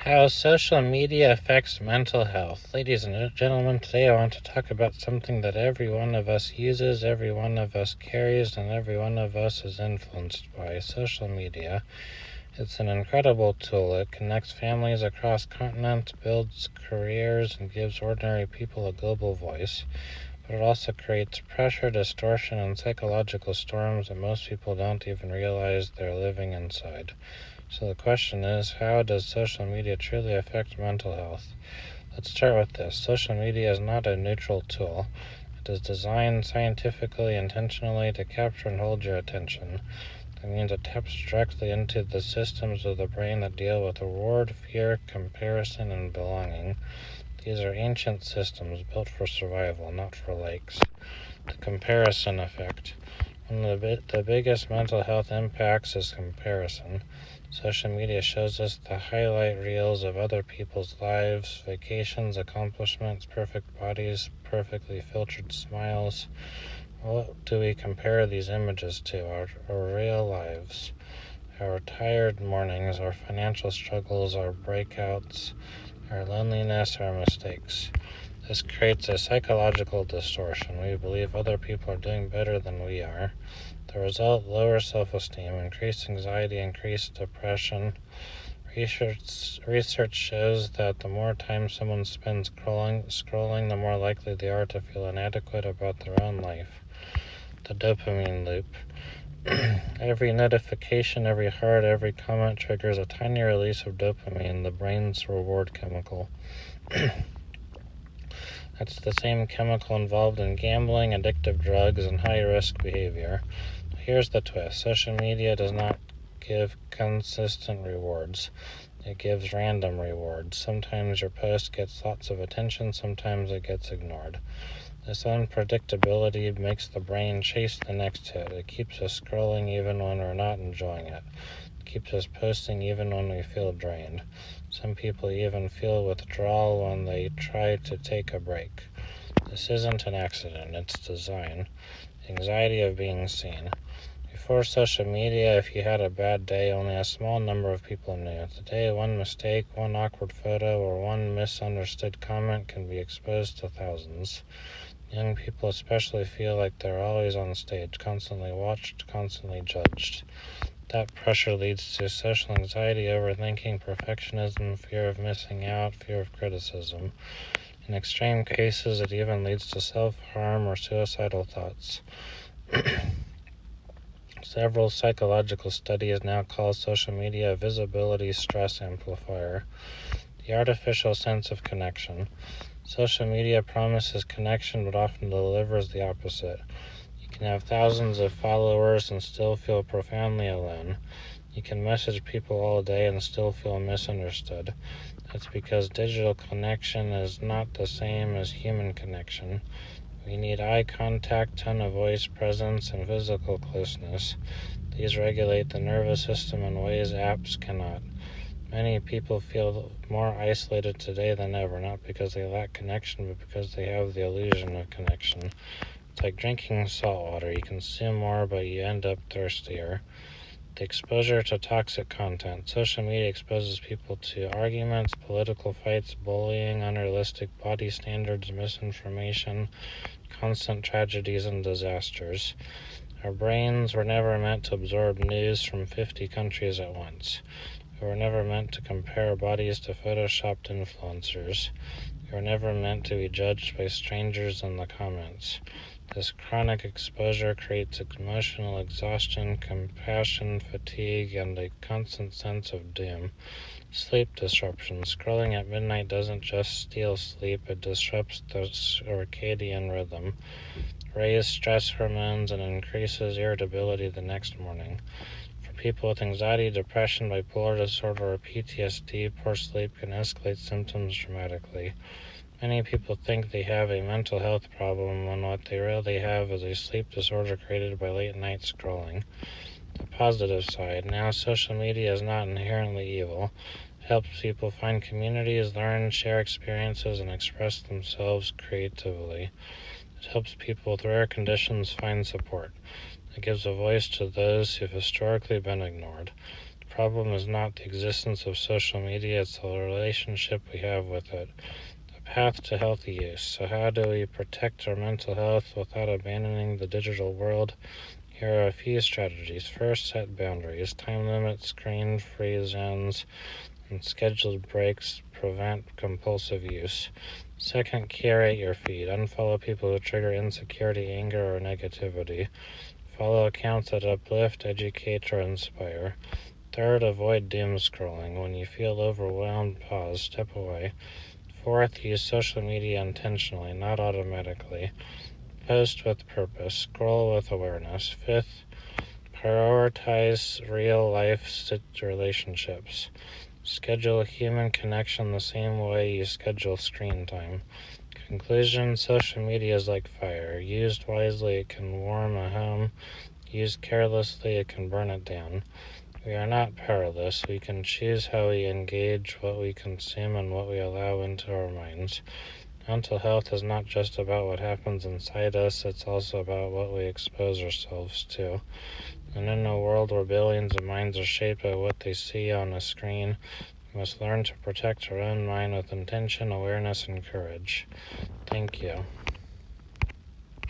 How social media affects mental health. Ladies and gentlemen, today I want to talk about something that every one of us uses, every one of us carries, and every one of us is influenced by social media. It's an incredible tool. It connects families across continents, builds careers, and gives ordinary people a global voice. But it also creates pressure, distortion, and psychological storms that most people don't even realize they're living inside. So the question is, how does social media truly affect mental health? Let's start with this. Social media is not a neutral tool. It is designed scientifically, intentionally to capture and hold your attention. That means it taps directly into the systems of the brain that deal with reward, fear, comparison, and belonging. These are ancient systems built for survival, not for likes. The comparison effect. One of the biggest mental health impacts is comparison. Social media shows us the highlight reels of other people's lives, vacations, accomplishments, perfect bodies, perfectly filtered smiles. What do we compare these images to? Our real lives, our tired mornings, our financial struggles, our breakouts, our loneliness, our mistakes. This creates a psychological distortion. We believe other people are doing better than we are. The result, lower self-esteem, increased anxiety, increased depression. Research shows that the more time someone spends scrolling, the more likely they are to feel inadequate about their own life. The dopamine loop. Every notification, every heart, every comment triggers a tiny release of dopamine, the brain's reward chemical. That's the same chemical involved in gambling, addictive drugs, and high-risk behavior. Here's the twist. Social media does not give consistent rewards. It gives random rewards. Sometimes your post gets lots of attention, sometimes it gets ignored. This unpredictability makes the brain chase the next hit. It keeps us scrolling even when we're not enjoying it. It keeps us posting even when we feel drained. Some people even feel withdrawal when they try to take a break. This isn't an accident, it's design. Anxiety of being seen. Before social media, if you had a bad day, only a small number of people knew. Today, one mistake, one awkward photo, or one misunderstood comment can be exposed to thousands. Young people especially feel like they're always on stage, constantly watched, constantly judged. That pressure leads to social anxiety, overthinking, perfectionism, fear of missing out, fear of criticism. In extreme cases, it even leads to self-harm or suicidal thoughts. Several psychological studies now call social media a visibility stress amplifier. The artificial sense of connection. Social media promises connection but often delivers the opposite. You can have thousands of followers and still feel profoundly alone. You can message people all day and still feel misunderstood. That's because digital connection is not the same as human connection. We need eye contact, tone of voice, presence, and physical closeness. These regulate the nervous system in ways apps cannot. Many people feel more isolated today than ever, not because they lack connection, but because they have the illusion of connection. It's like drinking salt water. You consume more, but you end up thirstier. The exposure to toxic content. Social media exposes people to arguments, political fights, bullying, unrealistic body standards, misinformation, constant tragedies, and disasters. Our brains were never meant to absorb news from 50 countries at once. We were never meant to compare bodies to photoshopped influencers. We were never meant to be judged by strangers in the comments. This chronic exposure creates emotional exhaustion, compassion fatigue, and a constant sense of doom. Sleep disruption. Scrolling at midnight doesn't just steal sleep, it disrupts the circadian rhythm, raises stress hormones, and increases irritability the next morning. For people with anxiety, depression, bipolar disorder, or PTSD, poor sleep can escalate symptoms dramatically. Many people think they have a mental health problem when what they really have is a sleep disorder created by late-night scrolling. The positive side. Now, social media is not inherently evil. It helps people find communities, learn, share experiences, and express themselves creatively. It helps people with rare conditions find support. It gives a voice to those who've historically been ignored. The problem is not the existence of social media, it's the relationship we have with it. The path to healthy use. So how do we protect our mental health without abandoning the digital world? Here are a few strategies. First, set boundaries. Time limits, screen-free zones, and scheduled breaks prevent compulsive use. Second, curate your feed. Unfollow people who trigger insecurity, anger, or negativity. Follow accounts that uplift, educate, or inspire. Third, avoid doom scrolling. When you feel overwhelmed, pause, step away. Fourth, use social media intentionally, not automatically. Post with purpose. Scroll with awareness. Fifth, prioritize real-life relationships. Schedule human connection the same way you schedule screen time. Conclusion, social media is like fire. Used wisely, it can warm a home. Used carelessly, it can burn it down. We are not powerless. We can choose how we engage, what we consume, and what we allow into our minds. Mental health is not just about what happens inside us, it's also about what we expose ourselves to. And in a world where billions of minds are shaped by what they see on a screen, we must learn to protect our own mind with intention, awareness, and courage. Thank you.